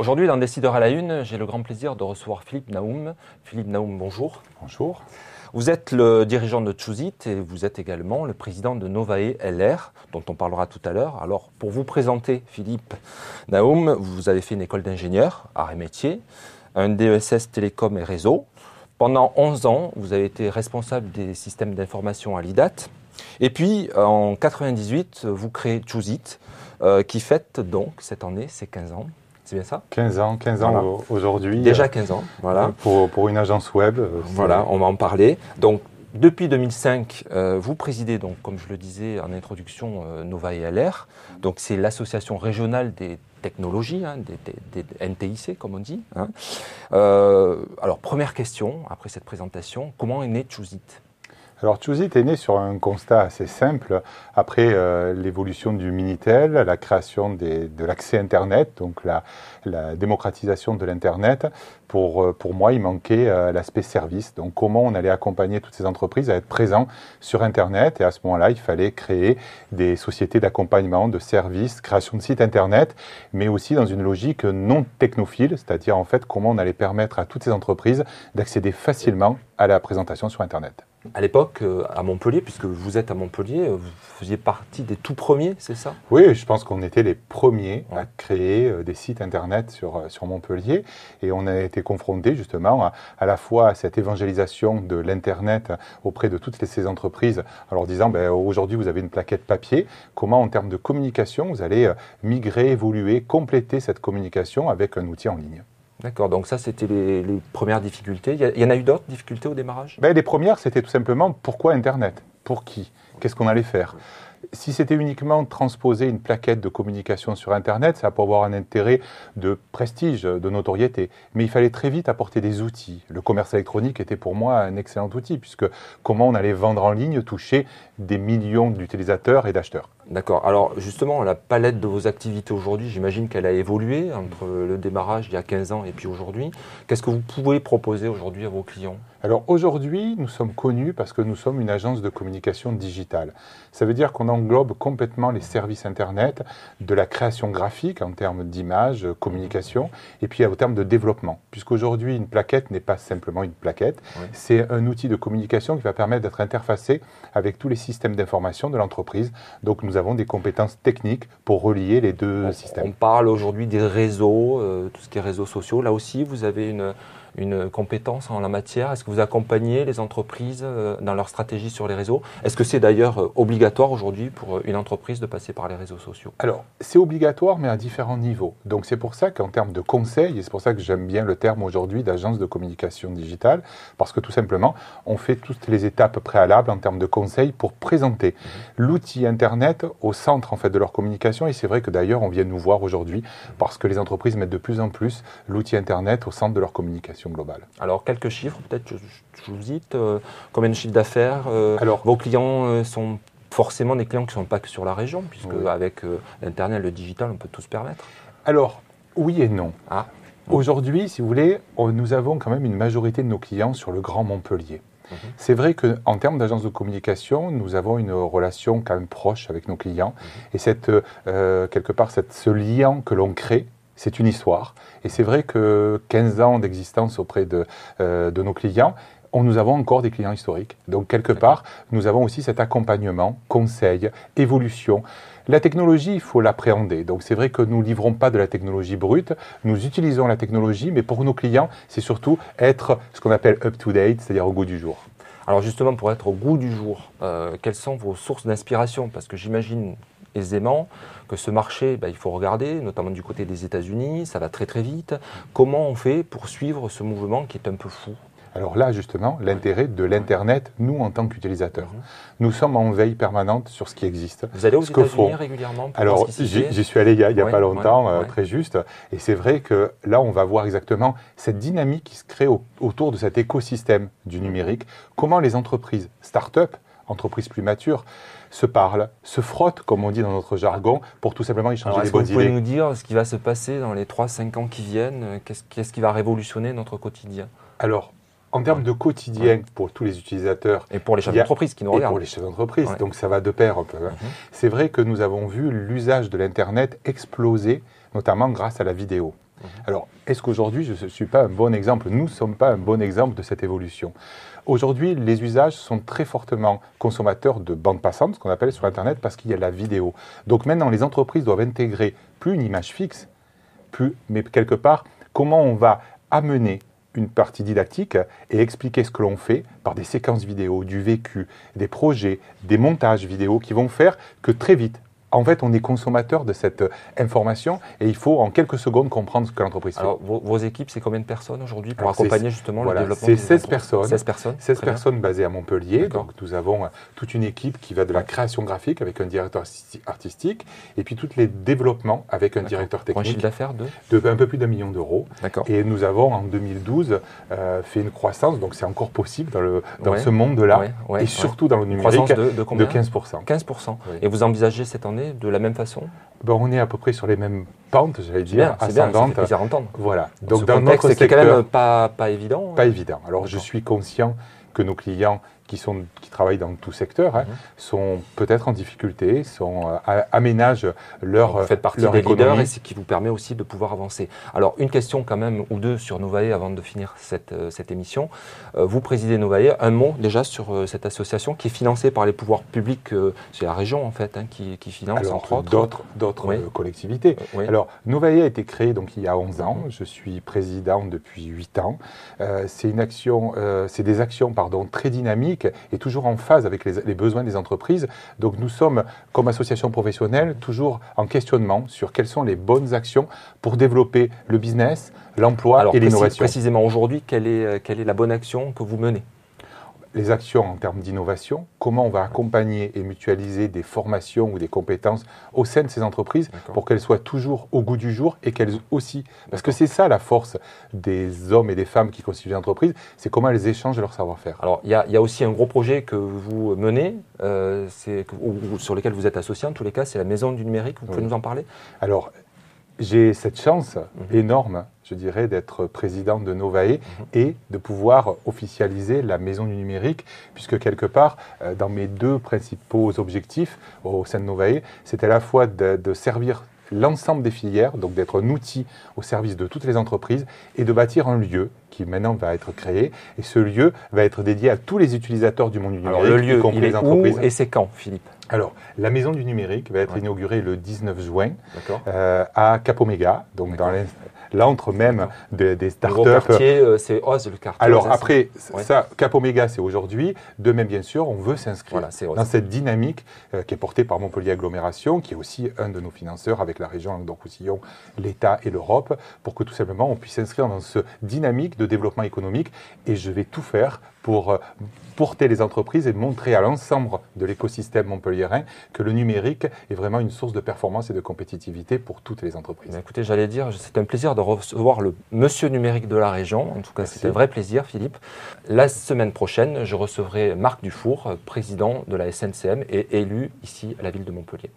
Aujourd'hui, dans Décideurs à la Une, j'ai le grand plaisir de recevoir Philippe Naoum. Philippe Naoum, bonjour. Bonjour. Vous êtes le dirigeant de Chooseit et vous êtes également le président de Novae LR, dont on parlera tout à l'heure. Alors, pour vous présenter, Philippe Naoum, vous avez fait une école d'ingénieur, arts et métiers, un DESS télécom et réseau. Pendant 11 ans, vous avez été responsable des systèmes d'information à l'IDAT. Et puis, en 98, vous créez Chooseit, qui fête donc cette année ses 15 ans. C'est bien ça ? 15 ans voilà. Aujourd'hui. Déjà 15 ans, voilà. Pour une agence web. Voilà, on va en parler. Donc, depuis 2005, vous présidez, donc, comme je le disais en introduction, Novae LR. Donc, c'est l'association régionale des technologies, des NTIC, comme on dit. Alors, première question, après cette présentation, comment est né Chooseit ? Alors, Chooseit est né sur un constat assez simple. Après l'évolution du Minitel, la création de l'accès Internet, donc la démocratisation de l'Internet, pour moi, il manquait l'aspect service. Donc, comment on allait accompagner toutes ces entreprises à être présents sur Internet. Et à ce moment-là, il fallait créer des sociétés d'accompagnement, de services, création de sites Internet, mais aussi dans une logique non technophile, c'est-à-dire en fait comment on allait permettre à toutes ces entreprises d'accéder facilement à la présentation sur Internet. À l'époque, à Montpellier, puisque vous êtes à Montpellier, vous faisiez partie des tout premiers, c'est ça ? Oui, je pense qu'on était les premiers à créer des sites Internet sur Montpellier. Et on a été confrontés justement à la fois à cette évangélisation de l'Internet auprès de toutes ces entreprises, en leur disant, aujourd'hui vous avez une plaquette papier, comment en termes de communication vous allez migrer, évoluer, compléter cette communication avec un outil en ligne. D'accord, donc ça c'était les premières difficultés. Il y en a eu d'autres difficultés au démarrage ? Les premières, c'était tout simplement pourquoi Internet ? Pour qui ? Qu'est-ce qu'on allait faire ? Si c'était uniquement transposer une plaquette de communication sur Internet, ça peut avoir un intérêt de prestige, de notoriété. Mais il fallait très vite apporter des outils. Le commerce électronique était pour moi un excellent outil, puisque comment on allait vendre en ligne, toucher des millions d'utilisateurs et d'acheteurs. D'accord. Alors justement, la palette de vos activités aujourd'hui, j'imagine qu'elle a évolué entre le démarrage il y a 15 ans et puis aujourd'hui. Qu'est-ce que vous pouvez proposer aujourd'hui à vos clients ? Alors aujourd'hui, nous sommes connus parce que nous sommes une agence de communication digitale. Ça veut dire qu'on englobe complètement les services Internet, de la création graphique en termes d'images, communication, et puis en termes de développement. Puisqu'aujourd'hui, une plaquette n'est pas simplement une plaquette, c'est un outil de communication qui va permettre d'être interfacé avec tous les systèmes d'information de l'entreprise. Donc nous avons des compétences techniques pour relier les deux systèmes. On parle aujourd'hui des réseaux, tout ce qui est réseaux sociaux. Là aussi, vous avez une compétence en la matière. Est-ce que vous accompagnez les entreprises dans leur stratégie sur les réseaux ? Est-ce que c'est d'ailleurs obligatoire aujourd'hui pour une entreprise de passer par les réseaux sociaux ? Alors, c'est obligatoire, mais à différents niveaux. Donc, c'est pour ça qu'en termes de conseil, et c'est pour ça que j'aime bien le terme aujourd'hui d'agence de communication digitale, parce que tout simplement, on fait toutes les étapes préalables en termes de conseil pour présenter l'outil Internet au centre en fait, de leur communication. Et c'est vrai que d'ailleurs, on vient nous voir aujourd'hui parce que les entreprises mettent de plus en plus l'outil Internet au centre de leur communication globale. Alors, quelques chiffres, peut-être, je vous cite, combien de chiffres d'affaires vos clients sont forcément des clients qui ne sont pas que sur la région, puisque avec l'Internet, le digital, on peut tout se permettre. Alors, oui et non. Aujourd'hui, si vous voulez, nous avons quand même une majorité de nos clients sur le Grand Montpellier. C'est vrai qu'en termes d'agence de communication, nous avons une relation quand même proche avec nos clients. Et quelque part, ce lien que l'on crée, c'est une histoire. Et c'est vrai que 15 ans d'existence auprès de nos clients, nous avons encore des clients historiques. Donc, quelque part, nous avons aussi cet accompagnement, conseil, évolution. La technologie, il faut l'appréhender. Donc, c'est vrai que nous ne livrons pas de la technologie brute. Nous utilisons la technologie, mais pour nos clients, c'est surtout être ce qu'on appelle up-to-date, c'est-à-dire au goût du jour. Alors, justement, pour être au goût du jour, quelles sont vos sources d'inspiration ? Parce que j'imagine aisément que ce marché, il faut regarder, notamment du côté des États-Unis, ça va très très vite. Comment on fait pour suivre ce mouvement qui est un peu fou ? Alors là, justement, l'intérêt de l'Internet, nous, en tant qu'utilisateurs. Nous sommes en veille permanente sur ce qui existe. Vous allez aux États-Unis régulièrement pour Alors, voir ce qui s'y fait ? j'y suis allé il y a pas longtemps, très juste. Et c'est vrai que là, on va voir exactement cette dynamique qui se crée autour de cet écosystème du numérique. Comment les entreprises, start-up, entreprises plus matures, se parlent, se frottent, comme on dit dans notre jargon, pour tout simplement échanger des bonnes idées. Vous pouvez nous dire ce qui va se passer dans les 3-5 ans qui viennent ? Qu'est-ce qui va révolutionner notre quotidien ? Alors, en termes de quotidien pour tous les utilisateurs. Et pour les chefs d'entreprise qui nous regardent. Et pour les chefs d'entreprise, donc ça va de pair un peu. C'est vrai que nous avons vu l'usage de l'Internet exploser, notamment grâce à la vidéo. Alors, est-ce qu'aujourd'hui, je ne suis pas un bon exemple? Nous ne sommes pas un bon exemple de cette évolution. Aujourd'hui, les usages sont très fortement consommateurs de bande passante, ce qu'on appelle sur Internet, parce qu'il y a la vidéo. Donc maintenant, les entreprises doivent intégrer plus une image fixe, mais quelque part, comment on va amener une partie didactique et expliquer ce que l'on fait par des séquences vidéo, du vécu, des projets, des montages vidéo qui vont faire que très vite, en fait, on est consommateur de cette information et il faut en quelques secondes comprendre ce que l'entreprise fait. Alors, vos équipes, c'est combien de personnes aujourd'hui pour accompagner justement le développement? C'est 16 personnes. 16 personnes. 16 personnes basées à Montpellier. Donc, nous avons toute une équipe qui va de la création graphique avec un directeur artistique et puis tous les développements avec un directeur technique. Pour un chiffre d'affaires de un peu plus d'1 million d'euros. Et nous avons en 2012 fait une croissance, donc c'est encore possible dans ce monde-là et surtout dans le numérique de combien? De 15%. 15%. Et vous envisagez cette année de la même façon? On est à peu près sur les mêmes pentes, j'allais dire, ascendantes. C'est plaisir à entendre. Voilà. Donc dans notre secteur, c'est quand même pas évident. Pas évident. Alors je suis conscient que nos clients qui travaillent dans tout secteur sont peut-être en difficulté, aménagent leur Vous faites partie des leaders et c'est qui vous permet aussi de pouvoir avancer. Alors une question quand même ou deux sur Novae avant de finir cette émission. Vous présidez Novae, un mot déjà sur cette association qui est financée par les pouvoirs publics, c'est la région en fait qui finance entre autres. D'autres collectivités. Alors Novae a été créé donc il y a 11 ans, je suis président depuis 8 ans. C'est des actions très dynamiques et toujours en phase avec les besoins des entreprises. Donc nous sommes, comme association professionnelle, toujours en questionnement sur quelles sont les bonnes actions pour développer le business, l'emploi et l'innovation. Précisément aujourd'hui, quelle est la bonne action que vous menez? Les actions en termes d'innovation, comment on va accompagner et mutualiser des formations ou des compétences au sein de ces entreprises pour qu'elles soient toujours au goût du jour et qu'elles aussi, parce que c'est ça la force des hommes et des femmes qui constituent l'entreprise, c'est comment elles échangent leur savoir-faire. Alors il y a aussi un gros projet que vous menez, sur lequel vous êtes associé en tous les cas, c'est la Maison du Numérique, vous pouvez nous en parler? Alors, j'ai cette chance énorme, je dirais, d'être président de Novae et de pouvoir officialiser la Maison du Numérique, puisque quelque part, dans mes deux principaux objectifs au sein de Novae, c'est à la fois de servir l'ensemble des filières, donc d'être un outil au service de toutes les entreprises et de bâtir un lieu qui maintenant va être créé. Et ce lieu va être dédié à tous les utilisateurs du monde du numérique, alors, le lieu, y compris les entreprises. Où et c'est quand, Philippe? Alors, la Maison du Numérique va être inaugurée le 19 juin à Cap Oméga, donc dans l'antre même des startups. Le quartier, c'est Oz, le quartier. Alors après, ça, Cap Oméga, c'est aujourd'hui. Demain, bien sûr, on veut s'inscrire dans cette dynamique qui est portée par Montpellier Agglomération, qui est aussi un de nos financeurs avec la région Languedoc-Roussillon, l'État et l'Europe, pour que tout simplement on puisse s'inscrire dans ce dynamique de développement économique. Et je vais tout faire pour porter les entreprises et montrer à l'ensemble de l'écosystème montpelliérain que le numérique est vraiment une source de performance et de compétitivité pour toutes les entreprises. Écoutez, j'allais dire, c'est un plaisir de recevoir le monsieur numérique de la région. En tout cas, c'est un vrai plaisir, Philippe. La semaine prochaine, je recevrai Marc Dufour, président de la SNCM et élu ici à la ville de Montpellier.